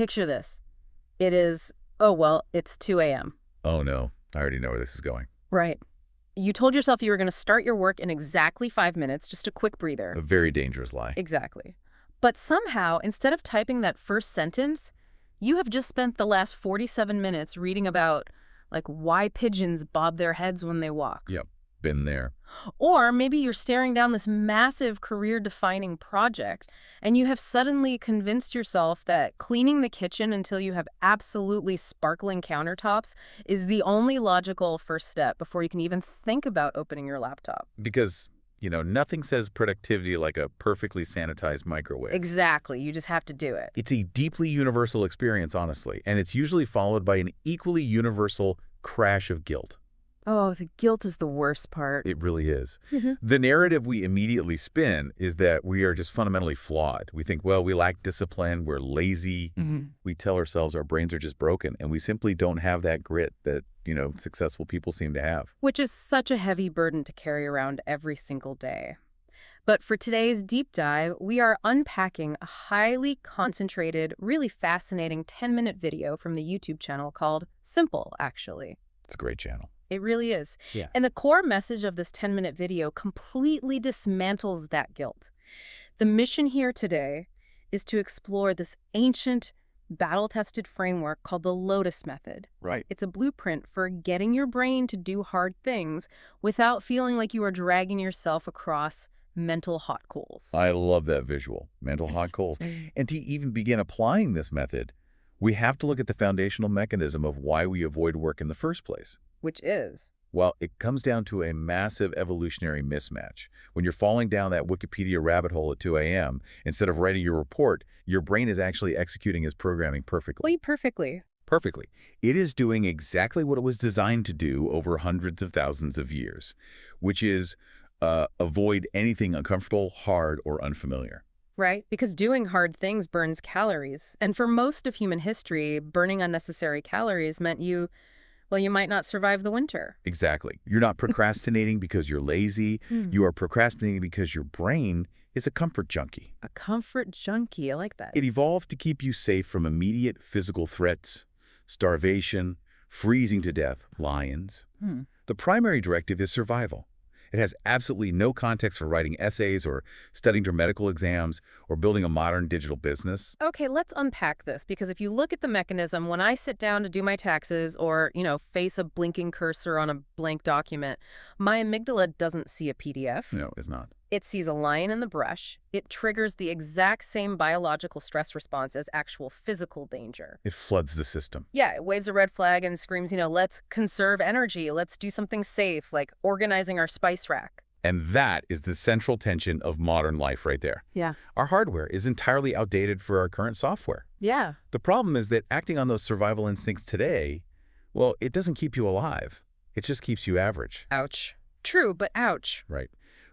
Picture this. It is, oh, well, it's 2 a.m. Oh, no. I already know where this is going. Right. You told yourself you were going to start your work in exactly 5 minutes, just a quick breather. A very dangerous lie. Exactly. But somehow, instead of typing that first sentence, you have just spent the last 47 minutes reading about, like, why pigeons bob their heads when they walk. Yep. Been there. Or maybe you're staring down this massive career-defining project, and you have suddenly convinced yourself that cleaning the kitchen until you have absolutely sparkling countertops is the only logical first step before you can even think about opening your laptop. Because, nothing says productivity like a perfectly sanitized microwave. Exactly. You just have to do it. It's a deeply universal experience, honestly, and it's usually followed by an equally universal crash of guilt. Oh, the guilt is the worst part. It really is. The narrative we immediately spin is that we are just fundamentally flawed. We think, well, we lack discipline, we're lazy. We tell ourselves our brains are just broken, and we simply don't have that grit that, successful people seem to have. Which is such a heavy burden to carry around every single day. But for today's deep dive, we are unpacking a highly concentrated, really fascinating 10-minute video from the YouTube channel called Simple, actually. It's a great channel. It really is. Yeah. And the core message of this 10-minute video completely dismantles that guilt. The mission here today is to explore this ancient, battle-tested framework called the Lotus Method. Right. It's a blueprint for getting your brain to do hard things without feeling like you are dragging yourself across mental hot coals. I love that visual, mental hot coals. And to even begin applying this method, we have to look at the foundational mechanism of why we avoid work in the first place. Which is? Well, it comes down to a massive evolutionary mismatch. When you're falling down that Wikipedia rabbit hole at 2 a.m., instead of writing your report, your brain is actually executing its programming perfectly. Perfectly. It is doing exactly what it was designed to do over hundreds of thousands of years, which is avoid anything uncomfortable, hard, or unfamiliar. Right, because doing hard things burns calories. And for most of human history, burning unnecessary calories meant you might not survive the winter. Exactly. You're not procrastinating because you're lazy. You are procrastinating because your brain is a comfort junkie. A comfort junkie, I like that. It evolved to keep you safe from immediate physical threats, starvation, freezing to death, lions. The primary directive is survival. It has absolutely no context for writing essays or studying for medical exams or building a modern digital business. Okay, let's unpack this, because if you look at the mechanism, when I sit down to do my taxes or, face a blinking cursor on a blank document, my amygdala doesn't see a PDF. No, it's not. It sees a lion in the brush. It triggers the exact same biological stress response as actual physical danger. It floods the system. Yeah, it waves a red flag and screams, let's conserve energy. Let's do something safe, like organizing our spice rack. And that is the central tension of modern life right there. Yeah. Our hardware is entirely outdated for our current software. Yeah. The problem is that acting on those survival instincts today, well, it doesn't keep you alive. It just keeps you average. Ouch. True, but ouch. Right.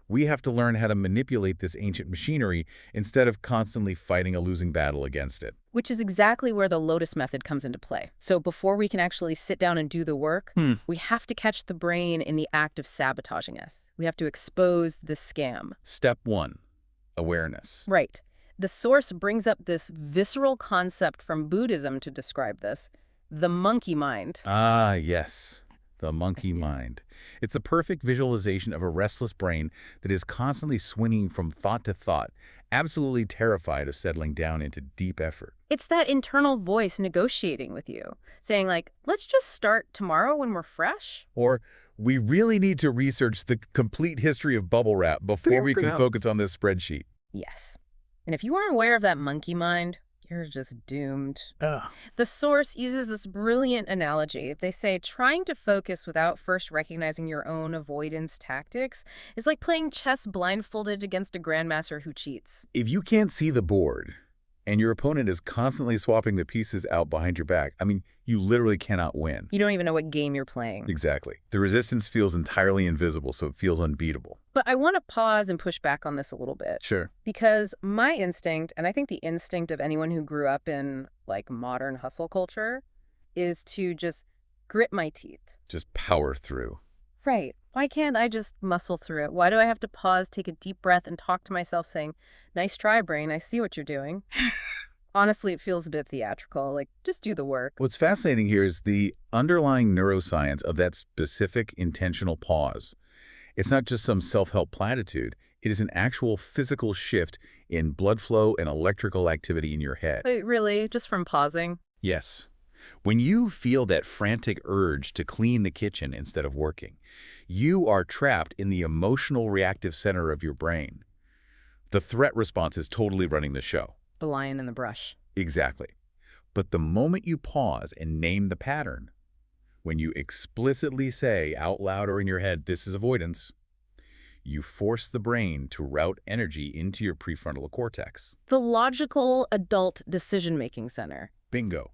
We have to learn how to manipulate this ancient machinery instead of constantly fighting a losing battle against it. Which is exactly where the Lotus Method comes into play. So before we can actually sit down and do the work, we have to catch the brain in the act of sabotaging us. We have to expose the scam. Step 1, awareness. Right. The source brings up this visceral concept from Buddhism to describe this, the monkey mind. Ah, yes. The monkey mind. It's the perfect visualization of a restless brain that is constantly swinging from thought to thought, absolutely terrified of settling down into deep effort. It's that internal voice negotiating with you, saying let's just start tomorrow when we're fresh. Or, we really need to research the complete history of bubble wrap before we can focus on this spreadsheet. Yes. And if you aren't aware of that monkey mind, you're just doomed. Ugh. The source uses this brilliant analogy. They say trying to focus without first recognizing your own avoidance tactics is like playing chess blindfolded against a grandmaster who cheats. If you can't see the board and your opponent is constantly swapping the pieces out behind your back, you literally cannot win. You don't even know what game you're playing. Exactly. The resistance feels entirely invisible, so it feels unbeatable. But I want to pause and push back on this a little bit. Sure. Because my instinct, and I think the instinct of anyone who grew up in modern hustle culture, is to just grit my teeth. Just power through. Right. Why can't I just muscle through it? Why do I have to pause, take a deep breath, and talk to myself saying, nice try, brain, I see what you're doing? Honestly, it feels a bit theatrical, like, just do the work. What's fascinating here is the underlying neuroscience of that specific intentional pause. It's not just some self-help platitude. It is an actual physical shift in blood flow and electrical activity in your head. Wait, really? Just from pausing? Yes. When you feel that frantic urge to clean the kitchen instead of working, you are trapped in the emotional reactive center of your brain. The threat response is totally running the show. The lion in the brush. Exactly. But the moment you pause and name the pattern, when you explicitly say out loud or in your head, this is avoidance, you force the brain to route energy into your prefrontal cortex. The logical adult decision-making center. Bingo.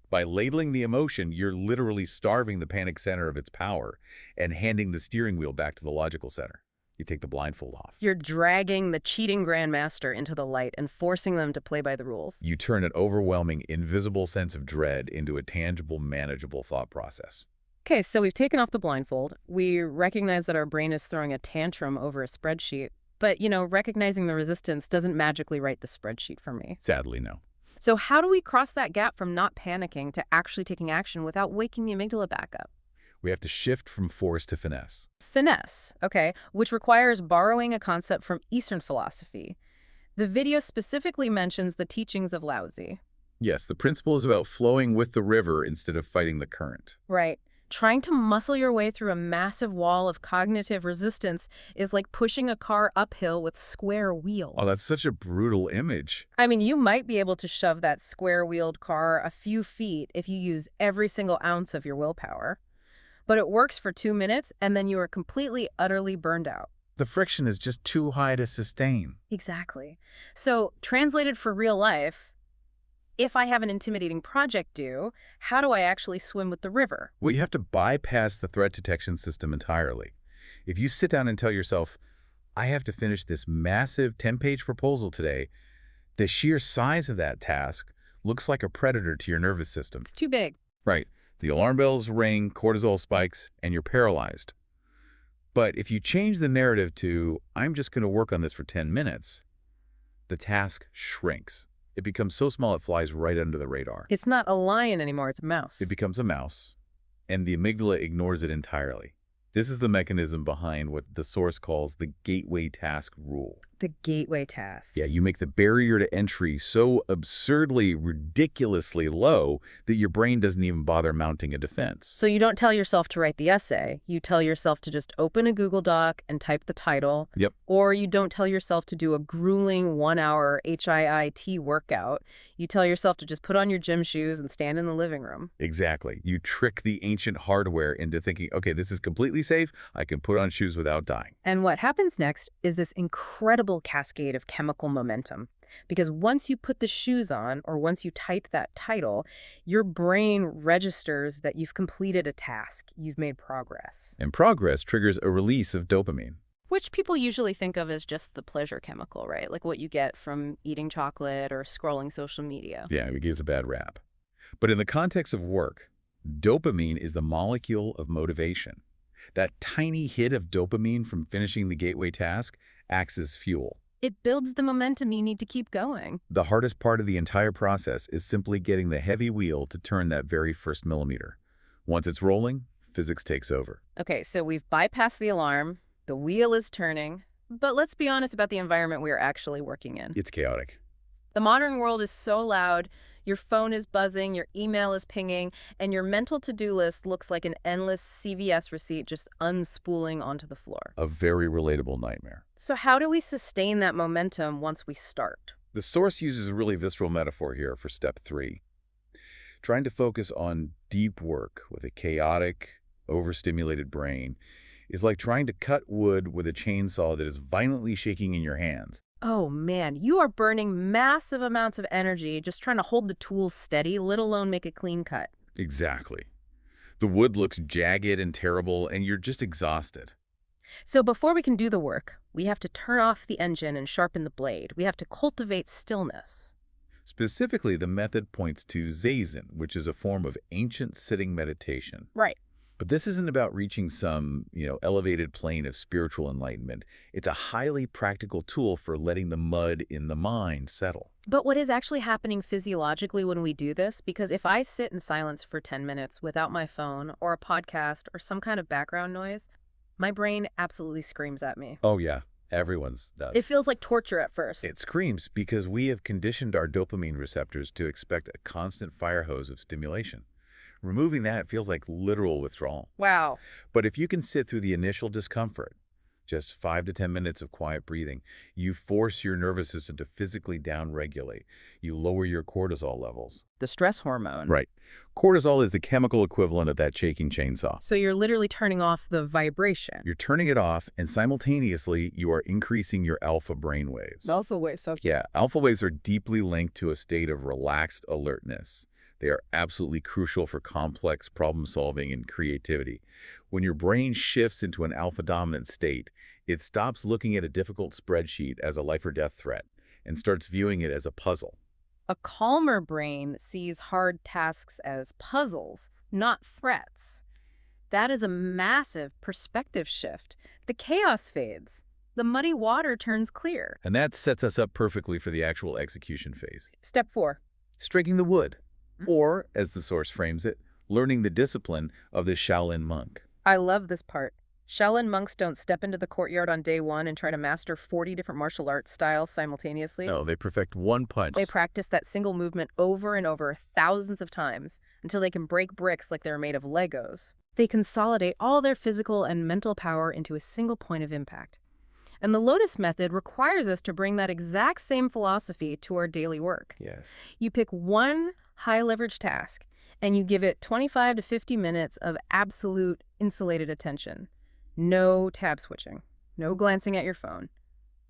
By labeling the emotion, you're literally starving the panic center of its power and handing the steering wheel back to the logical center. You take the blindfold off. You're dragging the cheating grandmaster into the light and forcing them to play by the rules. You turn an overwhelming, invisible sense of dread into a tangible, manageable thought process. Okay, so we've taken off the blindfold. We recognize that our brain is throwing a tantrum over a spreadsheet. But, recognizing the resistance doesn't magically write the spreadsheet for me. Sadly, no. So how do we cross that gap from not panicking to actually taking action without waking the amygdala back up? We have to shift from force to finesse. Finesse, okay, which requires borrowing a concept from Eastern philosophy. The video specifically mentions the teachings of Laozi. Yes, the principle is about flowing with the river instead of fighting the current. Right. Trying to muscle your way through a massive wall of cognitive resistance is like pushing a car uphill with square wheels. Oh, that's such a brutal image. I mean, you might be able to shove that square-wheeled car a few feet if you use every single ounce of your willpower. But it works for 2 minutes, and then you are completely, utterly burned out. The friction is just too high to sustain. Exactly. So, translated for real life, if I have an intimidating project due, how do I actually swim with the river? Well, you have to bypass the threat detection system entirely. If you sit down and tell yourself, I have to finish this massive 10-page proposal today, the sheer size of that task looks like a predator to your nervous system. It's too big. Right. The alarm bells ring, cortisol spikes, and you're paralyzed. But if you change the narrative to, I'm just going to work on this for 10 minutes, the task shrinks. It becomes so small it flies right under the radar. It's not a lion anymore, it's a mouse. It becomes a mouse, and the amygdala ignores it entirely. This is the mechanism behind what the source calls the gateway task rule. The gateway task. Yeah, you make the barrier to entry so absurdly, ridiculously low that your brain doesn't even bother mounting a defense. So you don't tell yourself to write the essay. You tell yourself to just open a Google Doc and type the title. Yep. Or you don't tell yourself to do a grueling 1-hour HIIT workout. You tell yourself to just put on your gym shoes and stand in the living room. Exactly. You trick the ancient hardware into thinking, okay, this is completely safe. I can put on shoes without dying. And what happens next is this incredible cascade of chemical momentum. Because once you put the shoes on, or once you type that title, your brain registers that you've completed a task, you've made progress. And progress triggers a release of dopamine. Which people usually think of as just the pleasure chemical, right? Like what you get from eating chocolate or scrolling social media. Yeah, it gives a bad rap. But in the context of work, dopamine is the molecule of motivation. That tiny hit of dopamine from finishing the gateway task acts as fuel. It builds the momentum you need to keep going. The hardest part of the entire process is simply getting the heavy wheel to turn that very first millimeter. Once it's rolling, physics takes over. Okay, so we've bypassed the alarm, the wheel is turning, but let's be honest about the environment we are actually working in. It's chaotic. The modern world is so loud, your phone is buzzing, your email is pinging, and your mental to-do list looks like an endless CVS receipt just unspooling onto the floor. A very relatable nightmare. So how do we sustain that momentum once we start? The source uses a really visceral metaphor here for step 3. Trying to focus on deep work with a chaotic, overstimulated brain is like trying to cut wood with a chainsaw that is violently shaking in your hands. Oh man, you are burning massive amounts of energy just trying to hold the tools steady, let alone make a clean cut. Exactly. The wood looks jagged and terrible, and you're just exhausted. So before we can do the work, we have to turn off the engine and sharpen the blade. We have to cultivate stillness. Specifically, the method points to Zazen, which is a form of ancient sitting meditation. Right. But this isn't about reaching some, elevated plane of spiritual enlightenment. It's a highly practical tool for letting the mud in the mind settle. But what is actually happening physiologically when we do this? Because if I sit in silence for 10 minutes without my phone or a podcast or some kind of background noise, my brain absolutely screams at me. Oh, yeah. Everyone's does. It feels like torture at first. It screams because we have conditioned our dopamine receptors to expect a constant fire hose of stimulation. Removing that feels like literal withdrawal. Wow. But if you can sit through the initial discomfort, just 5 to 10 minutes of quiet breathing, you force your nervous system to physically downregulate. You lower your cortisol levels. The stress hormone. Right. Cortisol is the chemical equivalent of that shaking chainsaw. So you're literally turning off the vibration. You're turning it off, and simultaneously, you are increasing your alpha brain waves. Alpha waves. So Yeah, alpha waves are deeply linked to a state of relaxed alertness. They are absolutely crucial for complex problem solving and creativity. When your brain shifts into an alpha dominant state, it stops looking at a difficult spreadsheet as a life or death threat and starts viewing it as a puzzle. a calmer brain sees hard tasks as puzzles, not threats. That is a massive perspective shift. The chaos fades. The muddy water turns clear. And that sets us up perfectly for the actual execution phase. Step 4. Striking the wood. Or, as the source frames it, learning the discipline of the Shaolin monk. I love this part. Shaolin monks don't step into the courtyard on day 1 and try to master 40 different martial arts styles simultaneously. No, they perfect one punch. They practice that single movement over and over thousands of times until they can break bricks like they're made of Legos. They consolidate all their physical and mental power into a single point of impact. And the Lotus Method requires us to bring that exact same philosophy to our daily work. Yes. You pick one high-leverage task, and you give it 25 to 50 minutes of absolute insulated attention. No tab switching. No glancing at your phone.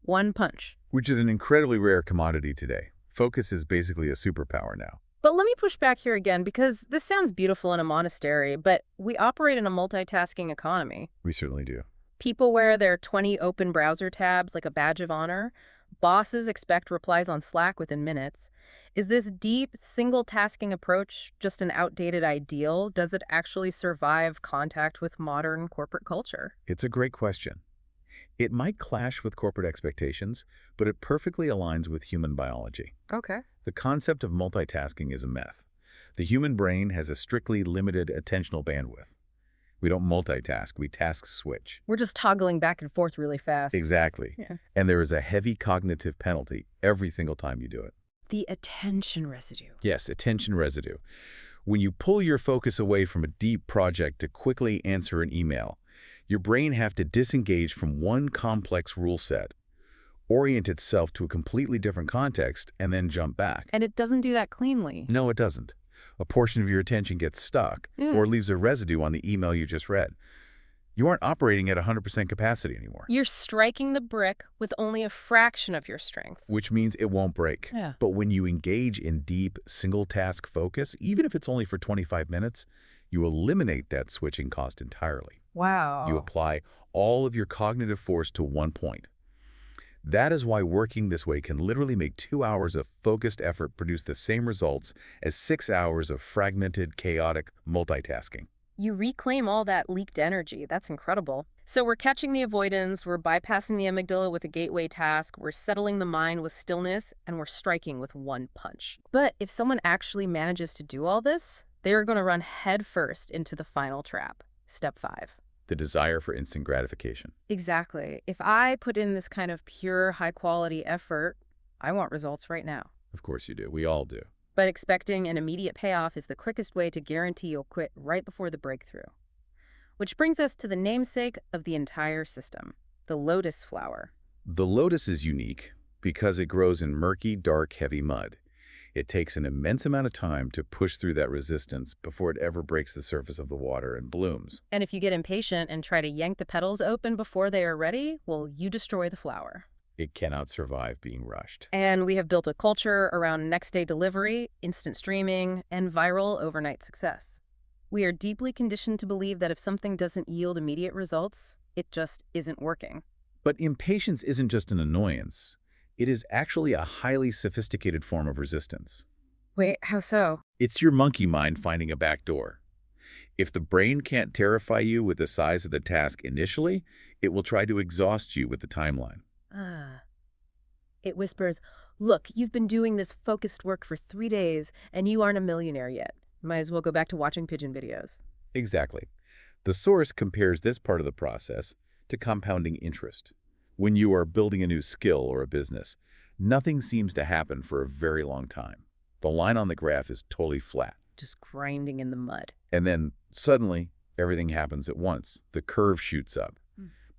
One punch. Which is an incredibly rare commodity today. Focus is basically a superpower now. But let me push back here again, because this sounds beautiful in a monastery, but we operate in a multitasking economy. We certainly do. People wear their 20 open browser tabs like a badge of honor. Bosses expect replies on Slack within minutes. Is this deep, single-tasking approach just an outdated ideal? Does it actually survive contact with modern corporate culture? It's a great question. It might clash with corporate expectations, but it perfectly aligns with human biology. Okay. The concept of multitasking is a myth. The human brain has a strictly limited attentional bandwidth. We don't multitask, we task switch. We're just toggling back and forth really fast. Exactly. Yeah. And there is a heavy cognitive penalty every single time you do it. The attention residue. Yes, attention residue. When you pull your focus away from a deep project to quickly answer an email, your brain has to disengage from one complex rule set, orient itself to a completely different context, and then jump back. And it doesn't do that cleanly. No, it doesn't. A portion of your attention gets stuck or leaves a residue on the email you just read. You aren't operating at 100% capacity anymore. You're striking the brick with only a fraction of your strength. Which means it won't break. Yeah. But when you engage in deep, single-task focus, even if it's only for 25 minutes, you eliminate that switching cost entirely. Wow. You apply all of your cognitive force to one point. That is why working this way can literally make 2 hours of focused effort produce the same results as 6 hours of fragmented, chaotic multitasking. You reclaim all that leaked energy. That's incredible. So we're catching the avoidance, we're bypassing the amygdala with a gateway task, we're settling the mind with stillness, and we're striking with one punch. But if someone actually manages to do all this, they are going to run headfirst into the final trap. Step 5. The desire for instant gratification. Exactly. If I put in this kind of pure, high-quality effort, I want results right now. Of course you do. We all do. But expecting an immediate payoff is the quickest way to guarantee you'll quit right before the breakthrough. Which brings us to the namesake of the entire system, the lotus flower. The lotus is unique because it grows in murky, dark, heavy mud. It takes an immense amount of time to push through that resistance before it ever breaks the surface of the water and blooms. And if you get impatient and try to yank the petals open before they are ready, well, you destroy the flower. It cannot survive being rushed. And we have built a culture around next-day delivery, instant streaming, and viral overnight success. We are deeply conditioned to believe that if something doesn't yield immediate results, it just isn't working. But impatience isn't just an annoyance. It is actually a highly sophisticated form of resistance. Wait, how so? It's your monkey mind finding a back door. If the brain can't terrify you with the size of the task initially, it will try to exhaust you with the timeline. Ah. It whispers, look, you've been doing this focused work for 3 days, and you aren't a millionaire yet. Might as well go back to watching pigeon videos. Exactly. The source compares this part of the process to compounding interest. When you are building a new skill or a business, nothing seems to happen for a very long time. The line on the graph is totally flat. Just grinding in the mud. And then suddenly, everything happens at once. The curve shoots up.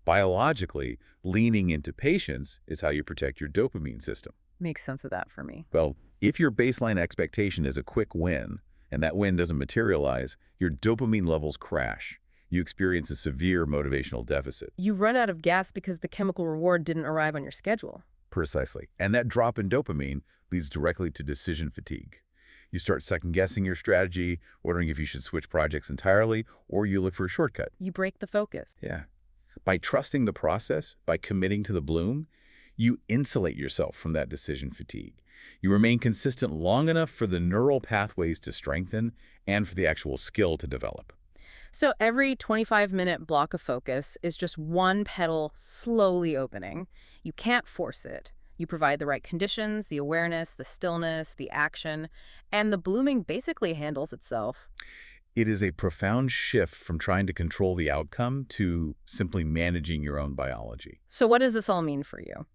Biologically, leaning into patience is how you protect your dopamine system. Makes sense of that for me. Well, if your baseline expectation is a quick win, and that win doesn't materialize, your dopamine levels crash. You experience a severe motivational deficit. You run out of gas because the chemical reward didn't arrive on your schedule. Precisely. And that drop in dopamine leads directly to decision fatigue. You start second-guessing your strategy, wondering if you should switch projects entirely, or you look for a shortcut. You break the focus. Yeah. By trusting the process, by committing to the bloom, you insulate yourself from that decision fatigue. You remain consistent long enough for the neural pathways to strengthen and for the actual skill to develop. So every 25-minute block of focus is just one petal slowly opening. You can't force it. You provide the right conditions, the awareness, the stillness, the action, and the blooming basically handles itself. It is a profound shift from trying to control the outcome to simply managing your own biology. So what does this all mean for you?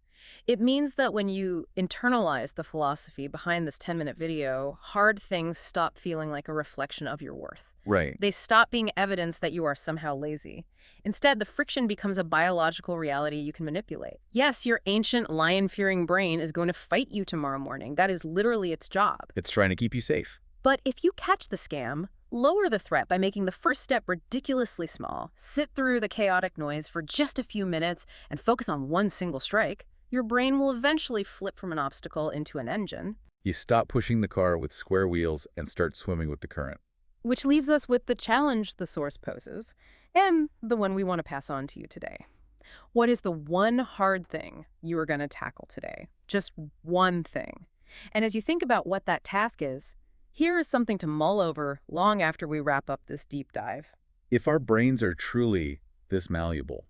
It means that when you internalize the philosophy behind this 10-minute video, hard things stop feeling like a reflection of your worth. Right. They stop being evidence that you are somehow lazy. Instead, the friction becomes a biological reality you can manipulate. Yes, your ancient lion-fearing brain is going to fight you tomorrow morning. That is literally its job. It's trying to keep you safe. But if you catch the scam, lower the threat by making the first step ridiculously small, sit through the chaotic noise for just a few minutes, and focus on one single strike, your brain will eventually flip from an obstacle into an engine. You stop pushing the car with square wheels and start swimming with the current. Which leaves us with the challenge the source poses, and the one we want to pass on to you today. What is the one hard thing you are going to tackle today? Just one thing. And as you think about what that task is, here is something to mull over long after we wrap up this deep dive. If our brains are truly this malleable,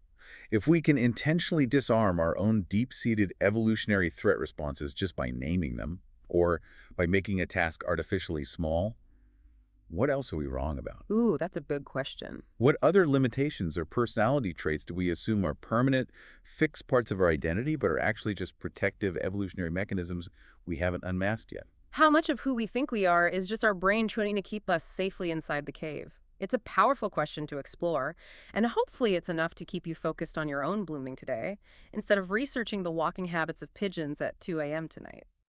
if we can intentionally disarm our own deep-seated evolutionary threat responses just by naming them, or by making a task artificially small, what else are we wrong about? Ooh, that's a big question. What other limitations or personality traits do we assume are permanent, fixed parts of our identity, but are actually just protective evolutionary mechanisms we haven't unmasked yet? How much of who we think we are is just our brain trying to keep us safely inside the cave? It's a powerful question to explore, and hopefully it's enough to keep you focused on your own blooming today, instead of researching the walking habits of pigeons at 2 a.m. tonight.